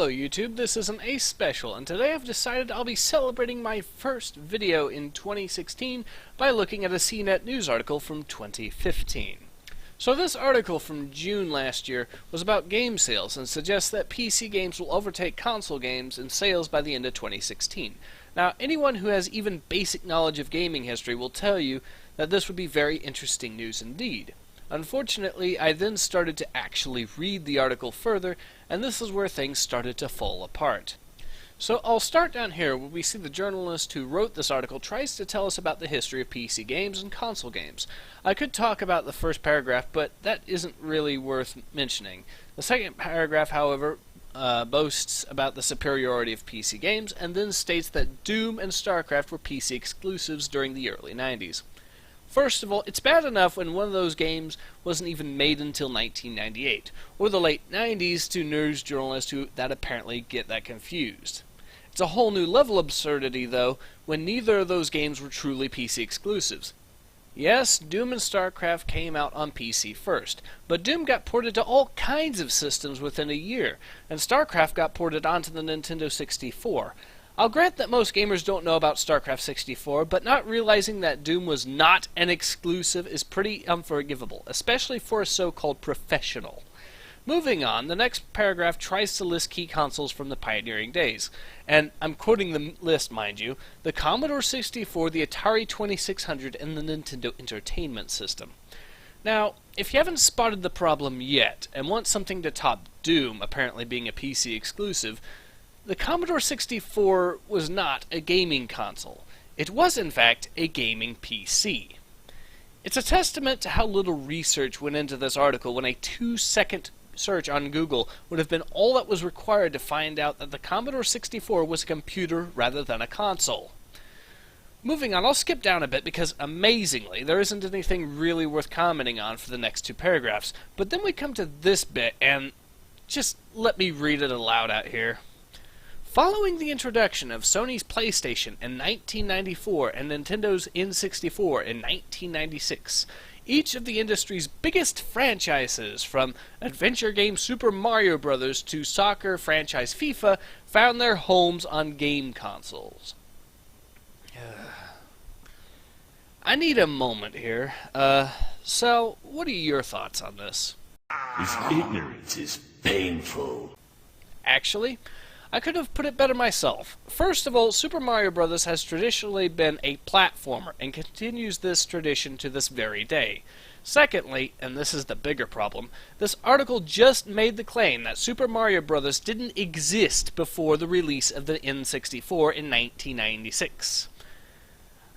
Hello YouTube, this is an Ace Special, and today I've decided I'll be celebrating my first video in 2016 by looking at a Cnet news article from 2015. So this article from June last year was about game sales and suggests that PC games will overtake console games in sales by the end of 2016. Now, anyone who has even basic knowledge of gaming history will tell you that this would be very interesting news indeed. Unfortunately, I then started to actually read the article further, and this is where things started to fall apart. So I'll start down here where we see the journalist who wrote this article tries to tell us about the history of PC games and console games. I could talk about the first paragraph, but that isn't really worth mentioning. The second paragraph, however, boasts about the superiority of PC games, and then states that Doom and StarCraft were PC exclusives during the early 90s. First of all, it's bad enough when one of those games wasn't even made until 1998, or the late 90s to news journalists that apparently get that confused. It's a whole new level of absurdity, though, when neither of those games were truly PC exclusives. Yes, Doom and StarCraft came out on PC first, but Doom got ported to all kinds of systems within a year, and StarCraft got ported onto the Nintendo 64. I'll grant that most gamers don't know about StarCraft 64, but not realizing that Doom was not an exclusive is pretty unforgivable, especially for a so-called professional. Moving on, the next paragraph tries to list key consoles from the pioneering days. And I'm quoting the list, mind you: the Commodore 64, the Atari 2600, and the Nintendo Entertainment System. Now, if you haven't spotted the problem yet, and want something to top Doom apparently being a PC exclusive, the Commodore 64 was not a gaming console. It was, in fact, a gaming PC. It's a testament to how little research went into this article when a 2-second search on Google would have been all that was required to find out that the Commodore 64 was a computer rather than a console. Moving on, I'll skip down a bit because, amazingly, there isn't anything really worth commenting on for the next two paragraphs. But then we come to this bit, and just let me read it aloud out here. Following the introduction of Sony's PlayStation in 1994 and Nintendo's N64 in 1996, each of the industry's biggest franchises, from adventure game Super Mario Bros. To soccer franchise FIFA, found their homes on game consoles. I need a moment here. Sal, what are your thoughts on this? His ignorance is painful. Actually, I could have put it better myself. First of all, Super Mario Bros. Has traditionally been a platformer and continues this tradition to this very day. Secondly, and this is the bigger problem, this article just made the claim that Super Mario Bros. Didn't exist before the release of the N64 in 1996.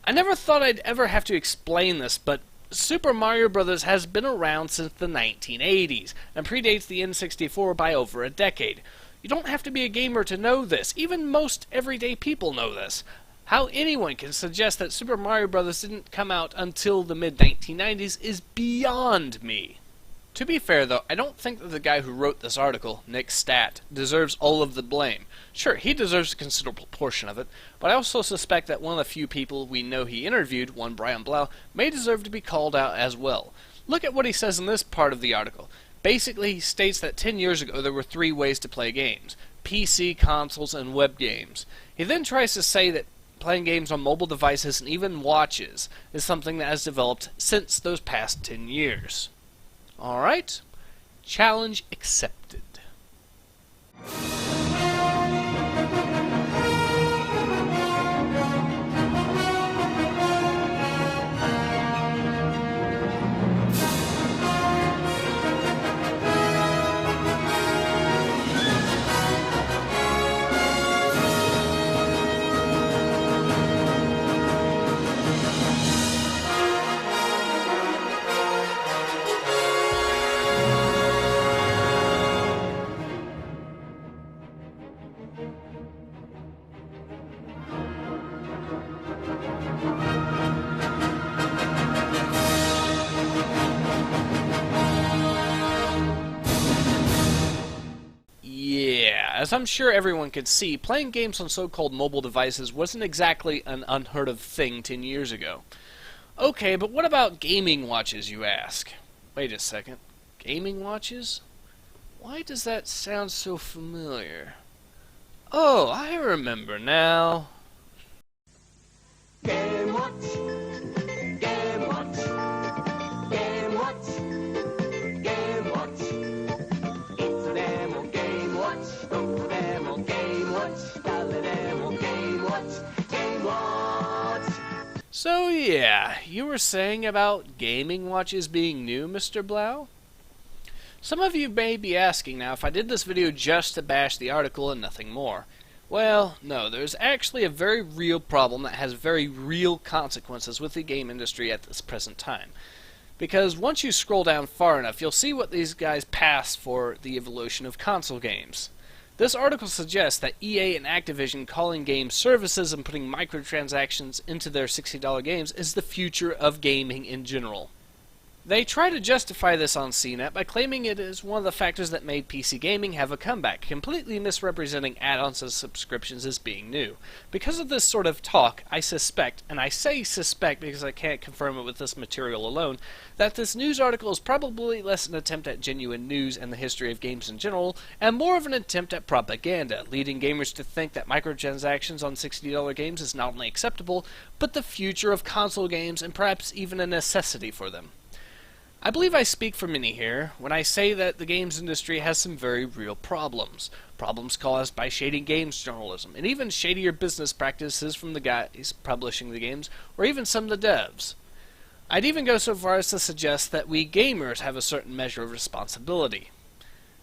I never thought I'd ever have to explain this, but Super Mario Bros. Has been around since the 1980s and predates the N64 by over a decade. You don't have to be a gamer to know this. Even most everyday people know this. How anyone can suggest that Super Mario Bros. Didn't come out until the mid-1990s is beyond me. To be fair, though, I don't think that the guy who wrote this article, Nick Stat, deserves all of the blame. Sure, he deserves a considerable portion of it, but I also suspect that one of the few people we know he interviewed, one Brian Blau, may deserve to be called out as well. Look at what he says in this part of the article. Basically, he states that 10 years ago there were 3 ways to play games: PC, consoles, and web games. He then tries to say that playing games on mobile devices and even watches is something that has developed since those past 10 years. Alright, challenge accepted. As I'm sure everyone could see, playing games on so-called mobile devices wasn't exactly an unheard of thing 10 years ago. Okay, but what about gaming watches, you ask? Wait a second. Gaming watches? Why does that sound so familiar? Oh, I remember now. Game Watch, Game Watch, Game Watch, Game Watch. It's a demo Game Watch, don't demo Game Watch, dale demo Game Watch, Game Watch. So yeah, you were saying about gaming watches being new, Mr. Blau? Some of you may be asking now if I did this video just to bash the article and nothing more. Well, no, there's actually a very real problem that has very real consequences with the game industry at this present time. Because once you scroll down far enough, you'll see what these guys passed for the evolution of console games. This article suggests that EA and Activision calling games services and putting microtransactions into their $60 games is the future of gaming in general. They try to justify this on Cnet by claiming it is one of the factors that made PC gaming have a comeback, completely misrepresenting add-ons and subscriptions as being new. Because of this sort of talk, I suspect, and I say suspect because I can't confirm it with this material alone, that this news article is probably less an attempt at genuine news and the history of games in general, and more of an attempt at propaganda, leading gamers to think that microtransactions on $60 games is not only acceptable, but the future of console games and perhaps even a necessity for them. I believe I speak for many here when I say that the games industry has some very real problems. Problems caused by shady games journalism, and even shadier business practices from the guys publishing the games, or even some of the devs. I'd even go so far as to suggest that we gamers have a certain measure of responsibility.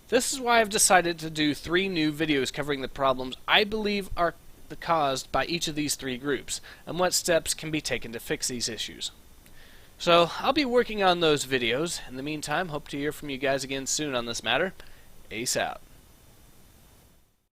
This is why I've decided to do 3 new videos covering the problems I believe are caused by each of these 3 groups, and what steps can be taken to fix these issues. So, I'll be working on those videos. In the meantime, hope to hear from you guys again soon on this matter. Ace out.